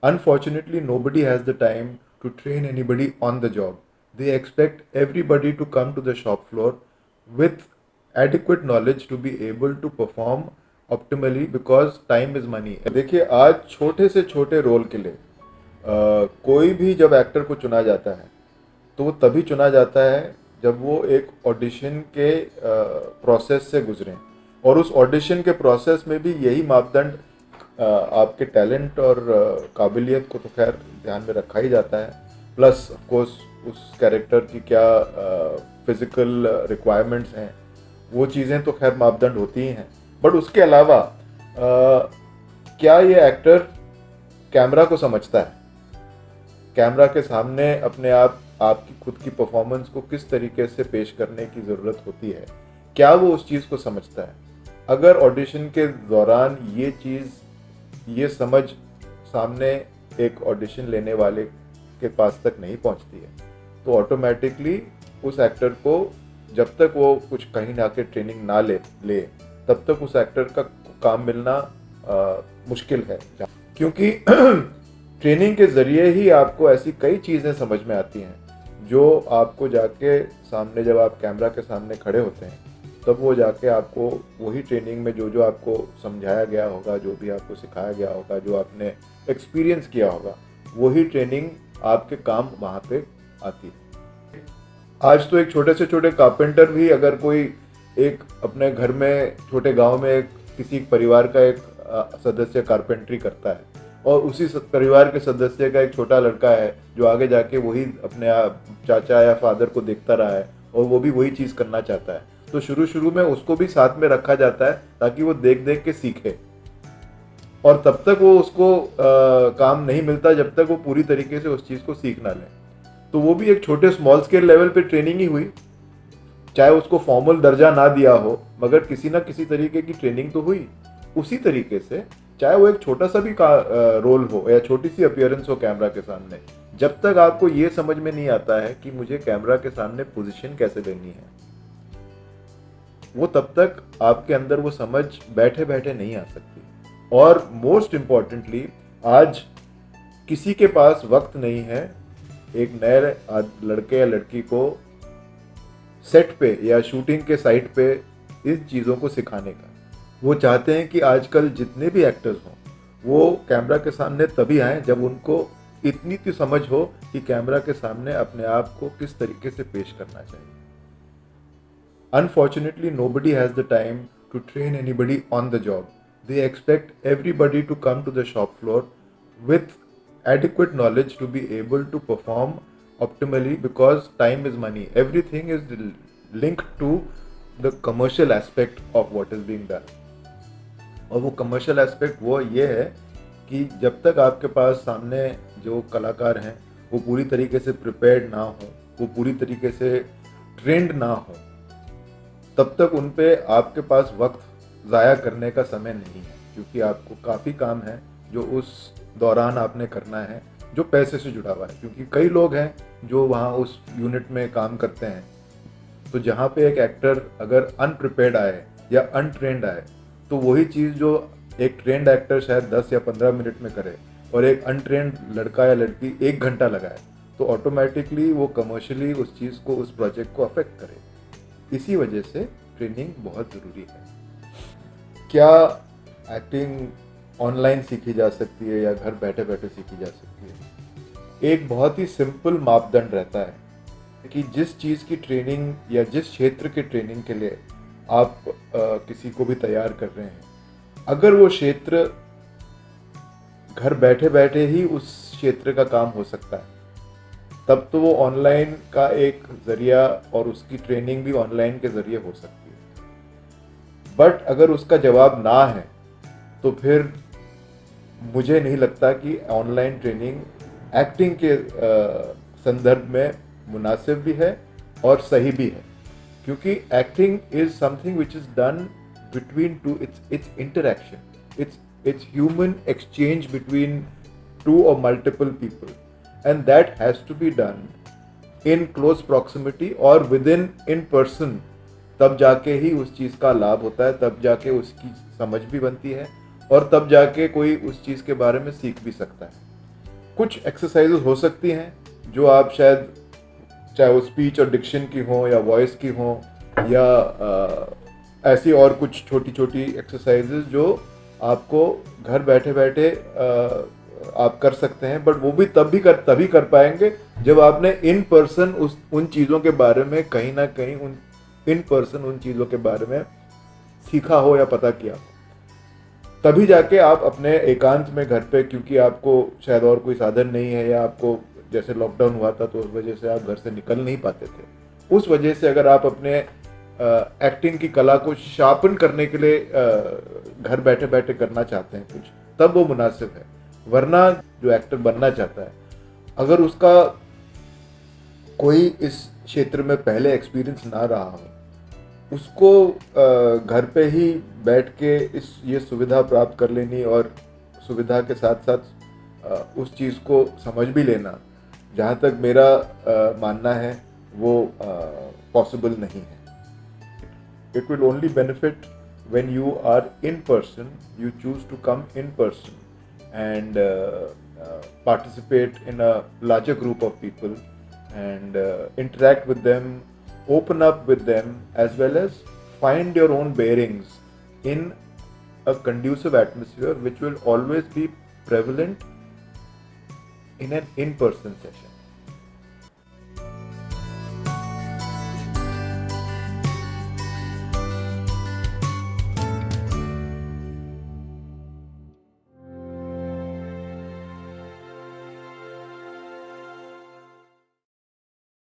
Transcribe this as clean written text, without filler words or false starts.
Unfortunately, nobody has the time to train anybody on the job. They expect everybody to come to the shop floor with adequate knowledge to be able to perform optimally because time is money. देखिए आज छोटे से छोटे role के लिए कोई भी जब एक्टर को चुना जाता है तो वो तभी चुना जाता है जब वो एक ऑडिशन के प्रोसेस से गुजरें और उस ऑडिशन के प्रोसेस में भी यही मापदंड आपके टैलेंट और काबिलियत को तो खैर ध्यान में रखा ही जाता है, प्लस ऑफ कोर्स उस कैरेक्टर की क्या फिजिकल रिक्वायरमेंट्स हैं, वो चीज़ें तो खैर मापदंड होती ही हैं। बट उसके अलावा क्या ये एक्टर कैमरा को समझता है, कैमरा के सामने अपने आप आपकी खुद की परफॉर्मेंस को किस तरीके से पेश करने की ज़रूरत होती है, क्या वो उस चीज़ को समझता है। अगर ऑडिशन के दौरान ये समझ सामने एक ऑडिशन लेने वाले के पास तक नहीं पहुंचती है तो ऑटोमेटिकली उस एक्टर को जब तक वो कुछ कहीं ना के ट्रेनिंग ना ले तब तक उस एक्टर का काम मिलना मुश्किल है, क्योंकि ट्रेनिंग के ज़रिए ही आपको ऐसी कई चीज़ें समझ में आती हैं जो आपको जाके सामने जब आप कैमरा के सामने खड़े होते हैं तब वो जाके आपको वही ट्रेनिंग में जो आपको समझाया गया होगा, जो भी आपको सिखाया गया होगा, जो आपने एक्सपीरियंस किया होगा, वही ट्रेनिंग आपके काम वहाँ पे आती है। आज तो एक छोटे से छोटे कारपेंटर भी अगर कोई एक अपने घर में छोटे गांव में किसी परिवार का एक सदस्य कारपेंट्री करता है और उसी परिवार के सदस्य का एक छोटा लड़का है जो आगे जाके वही अपने चाचा या फादर को देखता रहा है और वो भी वही चीज़ करना चाहता है, तो शुरू में उसको भी साथ में रखा जाता है ताकि वो देख देख के सीखे और तब तक वो उसको काम नहीं मिलता जब तक वो पूरी तरीके से उस चीज़ को सीख ना ले। तो वो भी एक छोटे स्मॉल स्केल लेवल पे ट्रेनिंग ही हुई, चाहे उसको फॉर्मल दर्जा ना दिया हो मगर किसी ना किसी तरीके की ट्रेनिंग तो हुई। उसी तरीके से चाहे वो एक छोटा सा भी रोल हो या छोटी सी अपीयरेंस हो कैमरा के सामने, जब तक आपको ये समझ में नहीं आता है कि मुझे कैमरा के सामने पोजीशन कैसे लेनी है, वो तब तक आपके अंदर वो समझ बैठे बैठे नहीं आ सकती। और मोस्ट इम्पॉर्टेंटली आज किसी के पास वक्त नहीं है एक नए लड़के या लड़की को सेट पे या शूटिंग के साइट पे इन चीज़ों को सिखाने का। वो चाहते हैं कि आजकल जितने भी एक्टर्स हों वो कैमरा के सामने तभी आएँ जब उनको इतनी तो समझ हो कि कैमरा के सामने अपने आप को किस तरीके से पेश करना चाहिए। Unfortunately, nobody has the time to train anybody on the job. They expect everybody to come to the shop floor with adequate knowledge to be able to perform optimally because time is money. Everything is linked to the commercial aspect of what is being done. और वो commercial aspect वो ये है कि जब तक आपके पास सामने जो कलाकार हैं वो पूरी तरीके से प्रिपेयर्ड ना हो, वो पूरी तरीके से ट्रेंड ना हो, तब तक उन पे आपके पास वक्त ज़ाया करने का समय नहीं है, क्योंकि आपको काफ़ी काम है जो उस दौरान आपने करना है जो पैसे से जुड़ा हुआ है। क्योंकि कई लोग हैं जो वहाँ उस यूनिट में काम करते हैं, तो जहाँ पे एक एक्टर अगर अनप्रिपेयर्ड आए या अनट्रेंड आए तो वही चीज़ जो एक ट्रेंड एक्टर शायद 10 या 15 मिनट में करे और एक अनट्रेंड लड़का या लड़की 1 घंटा लगाए तो ऑटोमेटिकली वो कमर्शियली उस चीज़ को, उस प्रोजेक्ट को अफेक्ट करे। इसी वजह से ट्रेनिंग बहुत ज़रूरी है। क्या एक्टिंग ऑनलाइन सीखी जा सकती है या घर बैठे बैठे सीखी जा सकती है? एक बहुत ही सिंपल मापदंड रहता है कि जिस चीज़ की ट्रेनिंग या जिस क्षेत्र की ट्रेनिंग के लिए आप किसी को भी तैयार कर रहे हैं, अगर वो क्षेत्र घर बैठे बैठे ही उस क्षेत्र का काम हो सकता है तब तो वो ऑनलाइन का एक ज़रिया और उसकी ट्रेनिंग भी ऑनलाइन के ज़रिए हो सकती है। बट अगर उसका जवाब ना है तो फिर मुझे नहीं लगता कि ऑनलाइन ट्रेनिंग एक्टिंग के संदर्भ में मुनासिब भी है और सही भी है, क्योंकि acting is something which is done between two, it's interaction, it's human exchange between two or multiple people, and that has to be done in close proximity or within in person। तब जाके ही उस चीज़ का लाभ होता है, तब जाके उसकी समझ भी बनती है और तब जाके कोई उस चीज़ के बारे में सीख भी सकता है। कुछ एक्सरसाइजेज हो सकती हैं जो आप शायद, चाहे वो स्पीच और डिक्शन की हो या वॉइस की हो, या ऐसी और कुछ छोटी छोटी एक्सरसाइजेज जो आपको घर बैठे बैठे आप कर सकते हैं, बट वो भी तभी कर पाएंगे जब आपने इन पर्सन उन चीज़ों के बारे में कहीं ना कहीं उन चीज़ों के बारे में सीखा हो या पता किया हो। तभी जाके आप अपने एकांत में घर पे, क्योंकि आपको शायद और कोई साधन नहीं है, या आपको जैसे लॉकडाउन हुआ था तो उस वजह से आप घर से निकल नहीं पाते थे, उस वजह से अगर आप अपने एक्टिंग की कला को शार्पन करने के लिए घर बैठे बैठे करना चाहते हैं कुछ, तब वो मुनासिब है। वरना जो एक्टर बनना चाहता है, अगर उसका कोई इस क्षेत्र में पहले एक्सपीरियंस ना रहा हो, उसको घर पे ही बैठ के ये सुविधा प्राप्त कर लेनी और सुविधा के साथ साथ उस चीज़ को समझ भी लेना, जहाँ तक मेरा मानना है वो पॉसिबल नहीं है। It will only benefit when you are in person, you choose to come in person and participate in a larger group of people and interact with them, open up with them, as well as find your own bearings in a conducive atmosphere which will always be prevalent in an in-person session.